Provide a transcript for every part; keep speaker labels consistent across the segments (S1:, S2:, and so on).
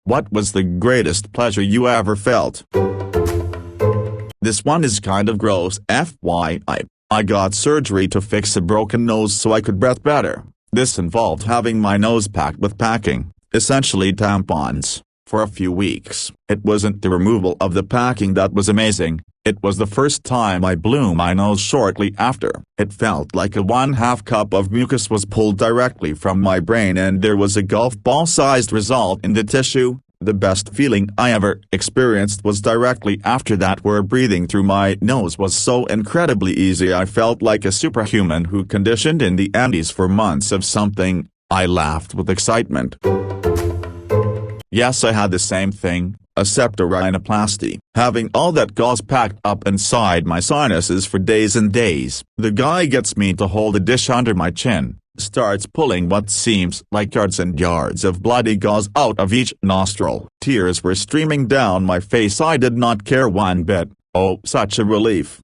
S1: What was the greatest pleasure you ever felt? This one is kind of gross, FYI. I got surgery to fix a broken nose so I could breathe better. This involved having my nose packed with packing, essentially tampons, for a few weeks. It wasn't the removal of the packing that was amazing, it was the first time I blew my nose shortly after. It felt like a 1/2 cup of mucus was pulled directly from my brain and there was a golf ball-sized result in the tissue. The best feeling I ever experienced was directly after that, where breathing through my nose was so incredibly easy I felt like a superhuman who conditioned in the Andes for months of something. I laughed with excitement. Yes, I had the same thing, a septorrhinoplasty, having all that gauze packed up inside my sinuses for days and days. The guy gets me to hold a dish under my chin, starts pulling what seems like yards and yards of bloody gauze out of each nostril. Tears were streaming down my face. I did not care one bit. Oh, such a relief.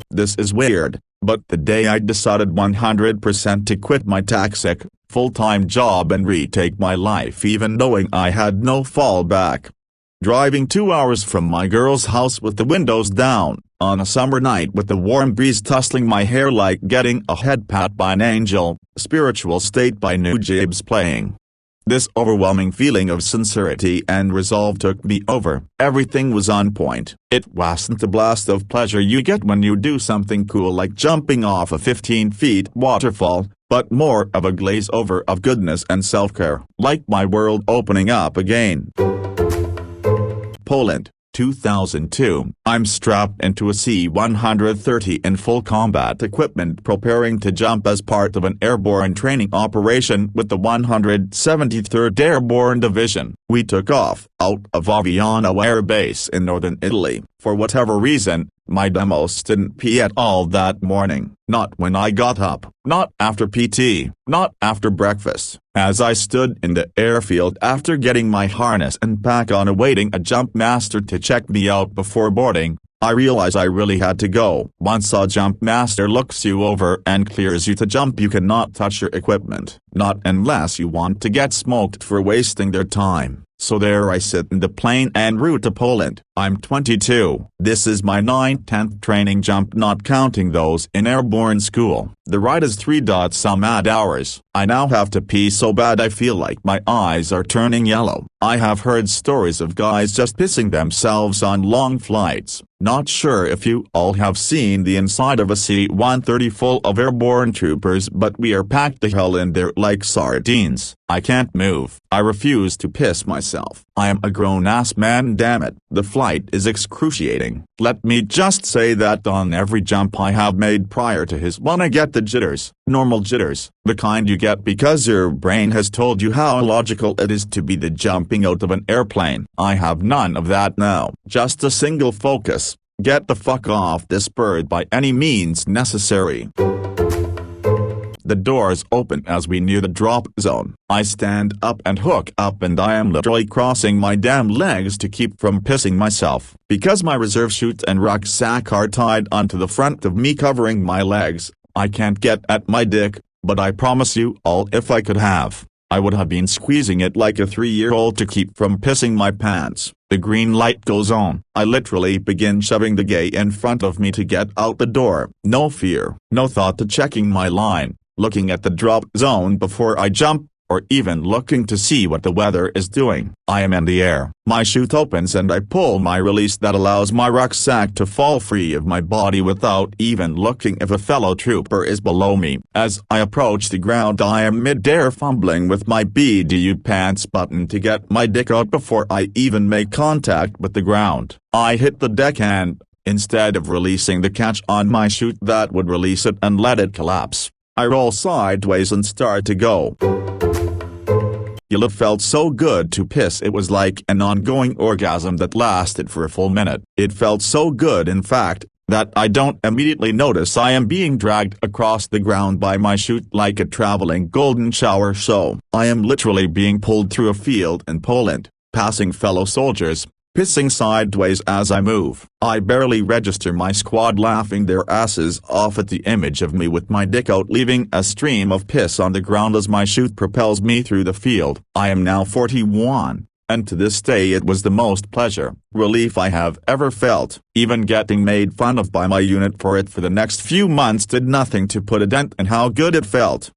S1: This is weird, but the day I decided 100% to quit my toxic, full-time job and retake my life even knowing I had no fallback. Driving 2 hours from my girl's house with the windows down, on a summer night with the warm breeze tussling my hair like getting a head pat by an angel, Spiritual State by New Jabes playing. This overwhelming feeling of sincerity and resolve took me over. Everything was on point. It wasn't the blast of pleasure you get when you do something cool like jumping off a 15-feet waterfall, but more of a glaze over of goodness and self-care, like my world opening up again. Poland, 2002. I'm strapped into a C-130 in full combat equipment preparing to jump as part of an airborne training operation with the 173rd Airborne Division. We took off out of Aviano Air Base in northern Italy. For whatever reason, my demos didn't pee at all that morning. Not when I got up, not after PT, not after breakfast. As I stood in the airfield after getting my harness and pack on awaiting a jump master to check me out before boarding, I realized I really had to go. Once a jump master looks you over and clears you to jump, you cannot touch your equipment. Not unless you want to get smoked for wasting their time. So there I sit in the plane en route to Poland. I'm 22. This is my 9/10th training jump, not counting those in airborne school. The ride is 3-some odd hours. I now have to pee so bad I feel like my eyes are turning yellow. I have heard stories of guys just pissing themselves on long flights. Not sure if you all have seen the inside of a C-130 full of airborne troopers, but we are packed the hell in there like sardines. I can't move. I refuse to piss myself. I am a grown-ass man, damn it. The flight is excruciating. Let me just say that on every jump I have made prior to his one I get the jitters. Normal jitters, the kind you get because your brain has told you how illogical it is to be the jumping out of an airplane. I have none of that now. Just a single focus. Get the fuck off this bird by any means necessary. The doors open as we near the drop zone. I stand up and hook up and I am literally crossing my damn legs to keep from pissing myself. Because my reserve chute and rucksack are tied onto the front of me covering my legs, I can't get at my dick, but I promise you all if I could have, I would have been squeezing it like a 3-year-old to keep from pissing my pants. The green light goes on. I literally begin shoving the gay in front of me to get out the door. No fear, no thought to checking my line, looking at the drop zone before I jump, or even looking to see what the weather is doing. I am in the air. My chute opens and I pull my release that allows my rucksack to fall free of my body without even looking if a fellow trooper is below me. As I approach the ground, I am mid-air fumbling with my BDU pants button to get my dick out before I even make contact with the ground. I hit the deck and, instead of releasing the catch on my chute that would release it and let it collapse, I roll sideways and start to go. It felt so good to piss, it was like an ongoing orgasm that lasted for a full minute. It felt so good in fact, that I don't immediately notice I am being dragged across the ground by my chute like a traveling golden shower show. I am literally being pulled through a field in Poland, passing fellow soldiers, pissing sideways as I move. I barely register my squad laughing their asses off at the image of me with my dick out leaving a stream of piss on the ground as my chute propels me through the field. I am now 41. And to this day it was the most relief I have ever felt. Even getting made fun of by my unit for it for the next few months did nothing to put a dent in how good it felt.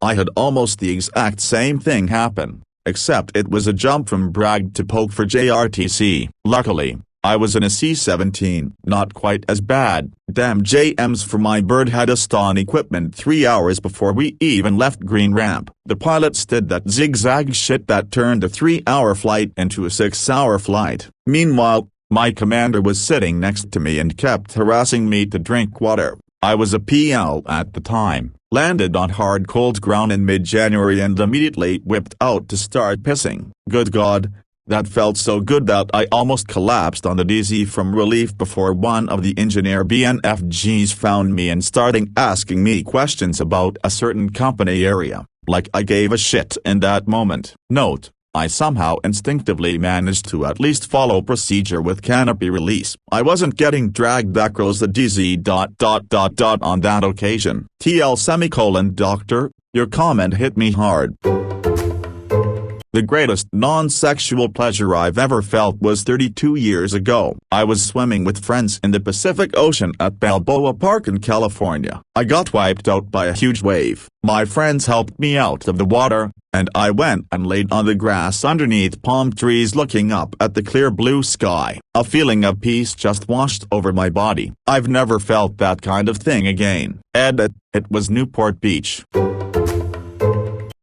S1: I had almost the exact same thing happen, except it was a jump from brag to poke for JRTC. Luckily, I was in a C-17, not quite as bad. Damn JMs for my bird had us on equipment 3 hours before we even left Green Ramp. The pilots did that zigzag shit that turned a 3-hour flight into a 6-hour flight. Meanwhile, my commander was sitting next to me and kept harassing me to drink water. I was a PL at the time, landed on hard cold ground in mid-January and immediately whipped out to start pissing. Good God. That felt so good that I almost collapsed on the DZ from relief before one of the engineer BNFGs found me and started asking me questions about a certain company area, like I gave a shit in that moment. Note, I somehow instinctively managed to at least follow procedure with canopy release. I wasn't getting dragged across the DZ ... on that occasion. TL : Doctor, your comment hit me hard. The greatest non-sexual pleasure I've ever felt was 32 years ago. I was swimming with friends in the Pacific Ocean at Balboa Park in California. I got wiped out by a huge wave. My friends helped me out of the water, and I went and laid on the grass underneath palm trees looking up at the clear blue sky. A feeling of peace just washed over my body. I've never felt that kind of thing again. Edit, it was Newport Beach.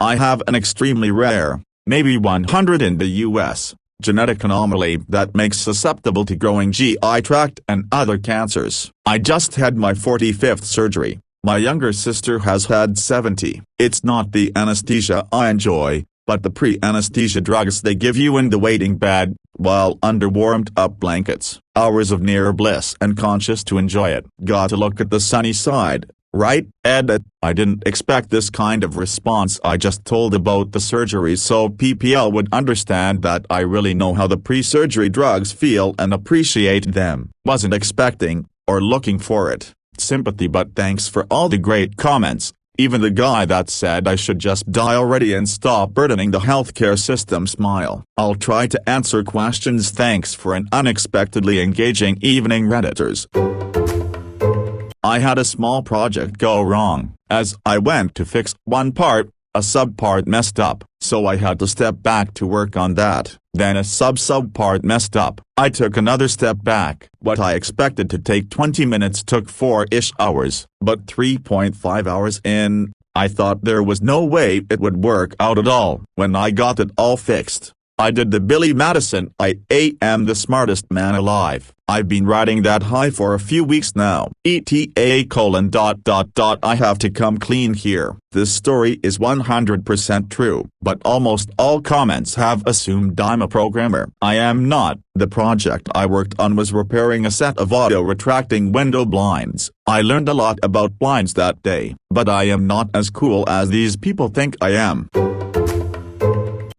S1: I have an extremely rare, maybe 100 in the U.S., genetic anomaly that makes susceptible to growing GI tract and other cancers. I just had my 45th surgery. My younger sister has had 70. It's not the anesthesia I enjoy, but the pre-anesthesia drugs they give you in the waiting bed, while under warmed-up blankets. Hours of near bliss and conscious to enjoy it. Got to look at the sunny side. Right, Edit, I didn't expect this kind of response. I just told about the surgery so PPL would understand that I really know how the pre-surgery drugs feel and appreciate them. Wasn't expecting, or looking for it, sympathy, but thanks for all the great comments. Even the guy that said I should just die already and stop burdening the healthcare system smile. I'll try to answer questions. Thanks for an unexpectedly engaging evening, Redditors. I had a small project go wrong. As I went to fix one part, a subpart messed up, so I had to step back to work on that. Then a subpart messed up. I took another step back. What I expected to take 20 minutes took 4-ish hours. But 3.5 hours in, I thought there was no way it would work out at all. When I got it all fixed, I did the Billy Madison I am the smartest man alive. I've been riding that high for a few weeks now. ETA : I have to come clean here. This story is 100% true, but almost all comments have assumed I'm a programmer. I am not. The project I worked on was repairing a set of auto-retracting window blinds. I learned a lot about blinds that day, but I am not as cool as these people think I am.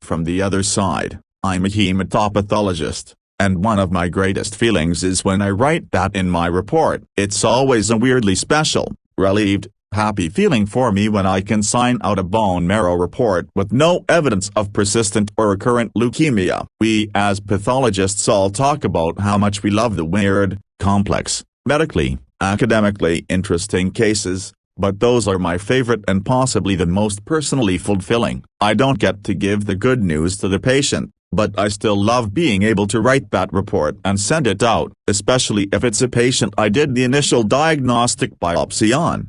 S1: From the other side, I'm a hematopathologist, and one of my greatest feelings is when I write that in my report. It's always a weirdly special, relieved, happy feeling for me when I can sign out a bone marrow report with no evidence of persistent or recurrent leukemia. We as pathologists all talk about how much we love the weird, complex, medically, academically interesting cases, but those are my favorite and possibly the most personally fulfilling. I don't get to give the good news to the patient, but I still love being able to write that report and send it out, especially if it's a patient I did the initial diagnostic biopsy on.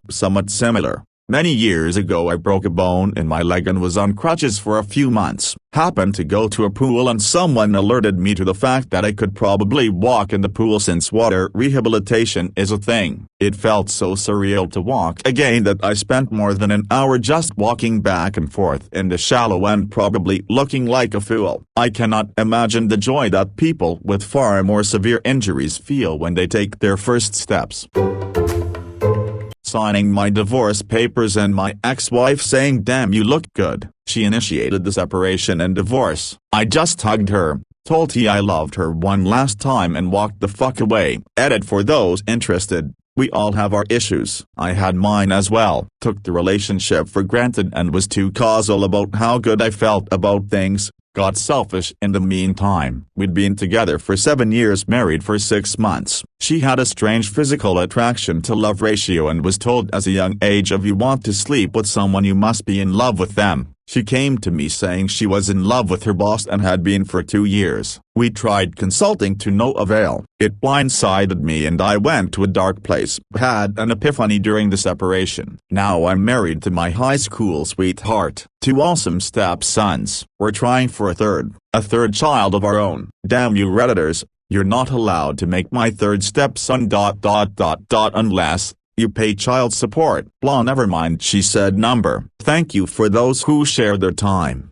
S1: Somewhat similar. Many years ago I broke a bone in my leg and was on crutches for a few months. Happened to go to a pool and someone alerted me to the fact that I could probably walk in the pool since water rehabilitation is a thing. It felt so surreal to walk again that I spent more than an hour just walking back and forth in the shallow end, probably looking like a fool. I cannot imagine the joy that people with far more severe injuries feel when they take their first steps. Signing my divorce papers and my ex-wife saying, "Damn, you look good." She initiated the separation and divorce. I just hugged her, told T I loved her one last time and walked the fuck away. Edit for those interested. We all have our issues. I had mine as well. Took the relationship for granted and was too causal about how good I felt about things. Got selfish in the meantime. We'd been together for 7 years, married for 6 months. She had a strange physical attraction to love ratio and was told as a young age if you want to sleep with someone you must be in love with them. She came to me saying she was in love with her boss and had been for 2 years. We tried consulting to no avail. It blindsided me and I went to a dark place. Had an epiphany during the separation. Now I'm married to my high school sweetheart. 2 awesome stepsons. We're trying for a third child of our own. Damn you Redditors, you're not allowed to make my third stepson ... unless you pay child support. Blah, never mind, she said. Number. Thank you for those who share their time.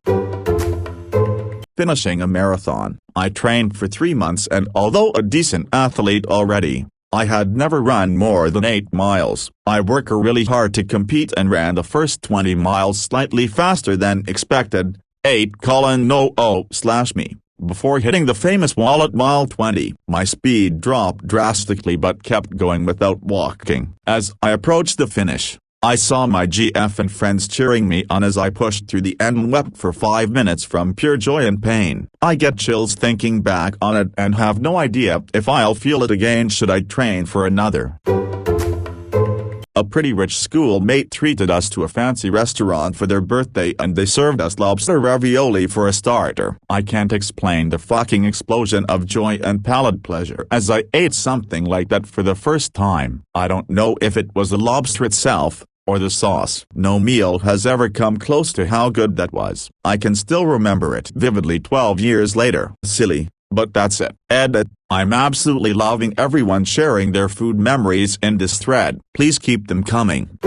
S1: Finishing a marathon. I trained for 3 months and although a decent athlete already, I had never run more than 8 miles. I worked really hard to compete and ran the first 20 miles slightly faster than expected. 8:00/me. Before hitting the famous wall at mile 20, my speed dropped drastically but kept going without walking. As I approached the finish, I saw my GF and friends cheering me on as I pushed through the end and wept for 5 minutes from pure joy and pain. I get chills thinking back on it and have no idea if I'll feel it again should I train for another. A pretty rich schoolmate treated us to a fancy restaurant for their birthday and they served us lobster ravioli for a starter. I can't explain the fucking explosion of joy and palate pleasure as I ate something like that for the first time. I don't know if it was the lobster itself, or the sauce. No meal has ever come close to how good that was. I can still remember it vividly 12 years later. Silly. But that's it. Edit. I'm absolutely loving everyone sharing their food memories in this thread. Please keep them coming.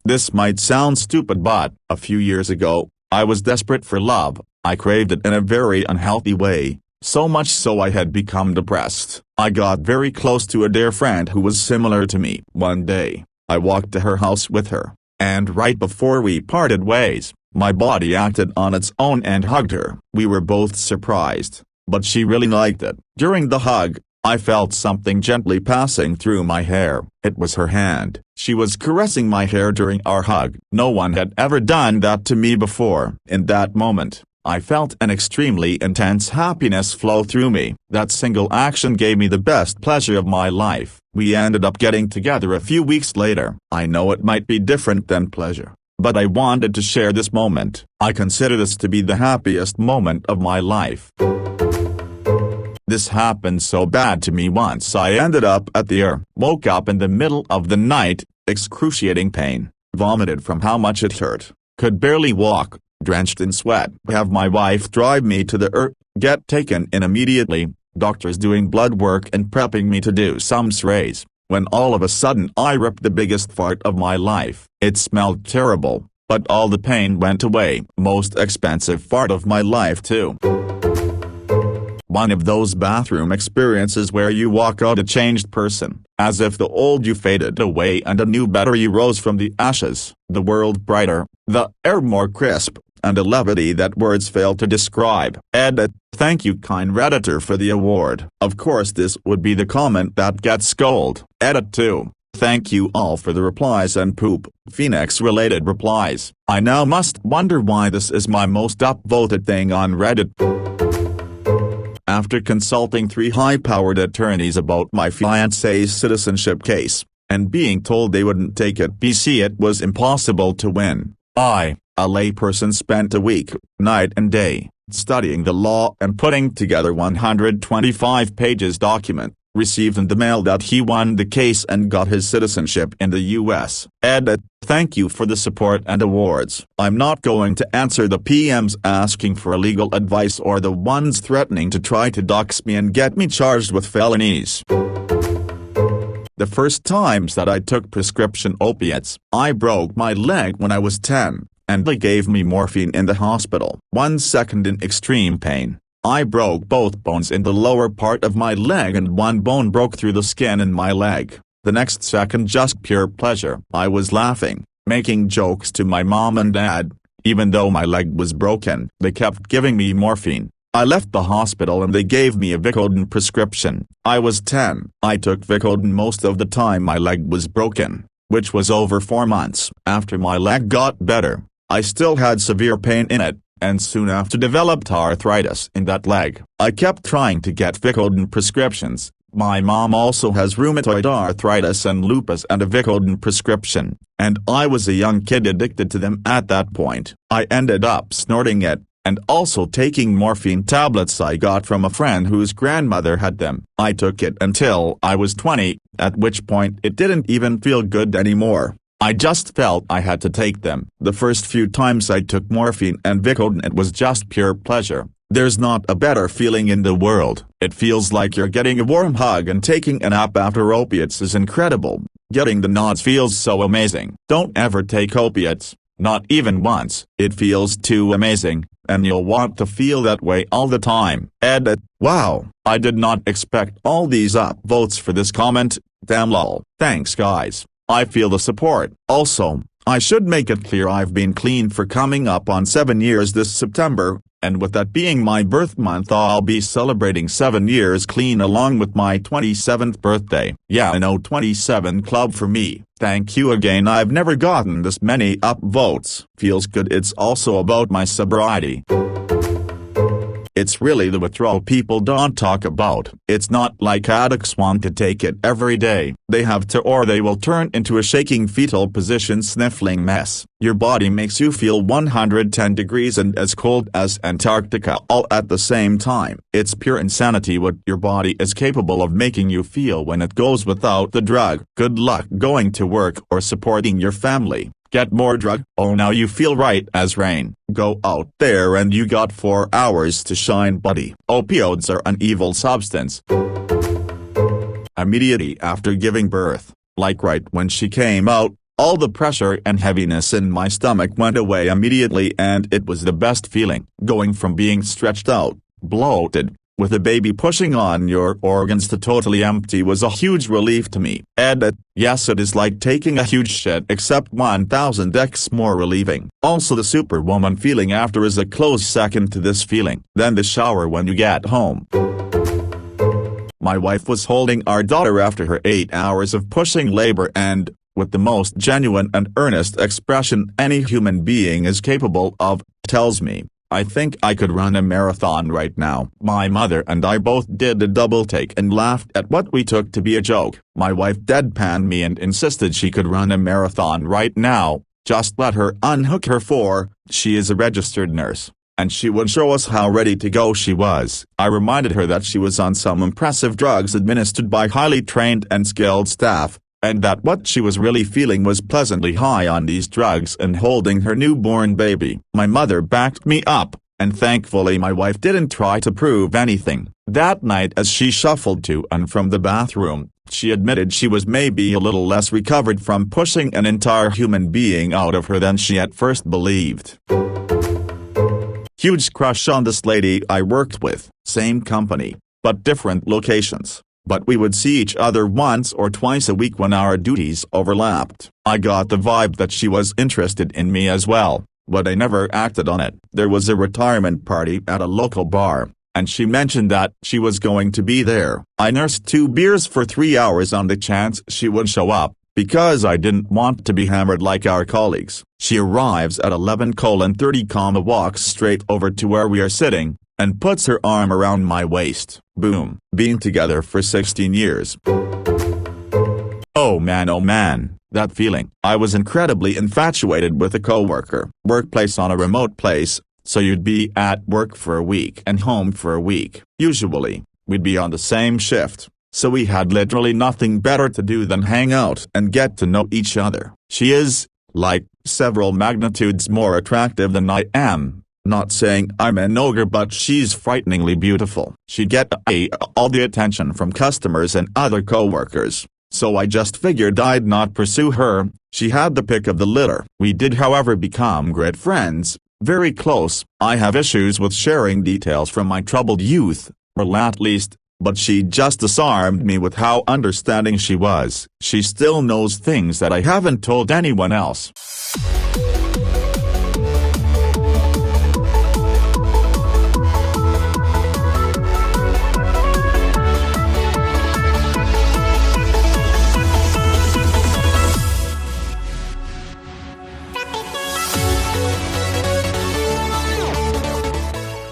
S1: This might sound stupid but, a few years ago, I was desperate for love. I craved it in a very unhealthy way, so much so I had become depressed. I got very close to a dear friend who was similar to me. One day, I walked to her house with her, and right before we parted ways, my body acted on its own and hugged her. We were both surprised, but she really liked it. During the hug, I felt something gently passing through my hair. It was her hand. She was caressing my hair during our hug. No one had ever done that to me before. In that moment, I felt an extremely intense happiness flow through me. That single action gave me the best pleasure of my life. We ended up getting together a few weeks later. I know it might be different than pleasure, but I wanted to share this moment. I consider this to be the happiest moment of my life. This happened so bad to me once I ended up at the ER. Woke up in the middle of the night, excruciating pain, vomited from how much it hurt, could barely walk, drenched in sweat. Have my wife drive me to the ER, get taken in immediately, doctors doing blood work and prepping me to do some x-rays. When all of a sudden I ripped the biggest fart of my life. It smelled terrible, but all the pain went away. Most expensive fart of my life too. One of those bathroom experiences where you walk out a changed person, as if the old you faded away and a new better you rose from the ashes. The world brighter, the air more crisp, and a levity that words fail to describe. Edit. Thank you kind Redditor for the award. Of course this would be the comment that gets scolded. Edit 2. Thank you all for the replies and poop, Phoenix-related replies. I now must wonder why this is my most upvoted thing on Reddit. After consulting 3 high-powered attorneys about my fiancé's citizenship case, and being told they wouldn't take it BC it was impossible to win, I, a layperson, spent a week, night and day, studying the law and putting together 125 pages document, received in the mail that he won the case and got his citizenship in the US. Edit. Thank you for the support and awards. I'm not going to answer the PMs asking for legal advice or the ones threatening to try to dox me and get me charged with felonies. The first times that I took prescription opiates, I broke my leg when I was 10, and they gave me morphine in the hospital. 1 second in extreme pain, I broke both bones in the lower part of my leg and one bone broke through the skin in my leg. The next second just pure pleasure. I was laughing, making jokes to my mom and dad, Even though my leg was broken, they kept giving me morphine. I left the hospital and they gave me a Vicodin prescription. I was 10. I took Vicodin most of the time my leg was broken, which was over 4 months. After my leg got better, I still had severe pain in it, and soon after developed arthritis in that leg. I kept trying to get Vicodin prescriptions. My mom also has rheumatoid arthritis and lupus and a Vicodin prescription, and I was a young kid addicted to them at that point. I ended up snorting it, and also taking morphine tablets I got from a friend whose grandmother had them. I took it until I was 20, at which point it didn't even feel good anymore. I just felt I had to take them. The first few times I took morphine and Vicodin it was just pure pleasure. There's not a better feeling in the world. It feels like you're getting a warm hug, and taking a nap after opiates is incredible. Getting the nods feels so amazing. Don't ever take opiates, not even once. It feels too amazing, and you'll want to feel that way all the time. Edit. Wow, I did not expect all these upvotes for this comment. Damn lol. Thanks guys. I feel the support. Also, I should make it clear I've been clean for coming up on 7 years this September, and with that being my birth month I'll be celebrating 7 years clean along with my 27th birthday. Yeah, I know, 27 club for me. Thank you again. I've never gotten this many upvotes. Feels good. It's also about my sobriety. It's really the withdrawal people don't talk about. It's not like addicts want to take it every day. They have to, or they will turn into a shaking fetal position sniffling mess. Your body makes you feel 110 degrees and as cold as Antarctica all at the same time. It's pure insanity what your body is capable of making you feel when it goes without the drug. Good luck going to work or supporting your family. Get more drug? Oh, now you feel right as rain. Go out there and you got 4 hours to shine, buddy. Opioids are an evil substance. Immediately after giving birth, like right when she came out, all the pressure and heaviness in my stomach went away immediately, and it was the best feeling. Going from being stretched out, bloated, with a baby pushing on your organs to totally empty was a huge relief to me. Edit. Yes, it is like taking a huge shit except 1000x more relieving. Also, the superwoman feeling after is a close second to this feeling. Then the shower when you get home. My wife was holding our daughter after her 8 hours of pushing labor and, with the most genuine and earnest expression any human being is capable of, tells me, "I think I could run a marathon right now." My mother and I both did a double take and laughed at what we took to be a joke. My wife deadpanned me and insisted she could run a marathon right now. Just let her unhook her she is a registered nurse, and she would show us how ready to go she was. I reminded her that she was on some impressive drugs administered by highly trained and skilled staff, and that what she was really feeling was pleasantly high on these drugs and holding her newborn baby. My mother backed me up, and thankfully my wife didn't try to prove anything. That night as she shuffled to and from the bathroom, she admitted she was maybe a little less recovered from pushing an entire human being out of her than she at first believed. Huge crush on this lady I worked with, same company, but different locations. But we would see each other once or twice a week when our duties overlapped. I got the vibe that she was interested in me as well, but I never acted on it. There was a retirement party at a local bar, and she mentioned that she was going to be there. I nursed 2 beers for 3 hours on the chance she would show up, because I didn't want to be hammered like our colleagues. She arrives at 11:30, walks straight over to where we are sitting, and puts her arm around my waist. Boom. Being together for 16 years. Oh man, that feeling. I was incredibly infatuated with a coworker. Workplace on a remote place, so you'd be at work for a week and home for a week. Usually, we'd be on the same shift, so we had literally nothing better to do than hang out and get to know each other. She is, like, several magnitudes more attractive than I am. Not saying I'm an ogre, but she's frighteningly beautiful. She'd get all the attention from customers and other coworkers, so I just figured I'd not pursue her. She had the pick of the litter. We did however become great friends, very close. I have issues with sharing details from my troubled youth, or at least, but she just disarmed me with how understanding she was. She still knows things that I haven't told anyone else.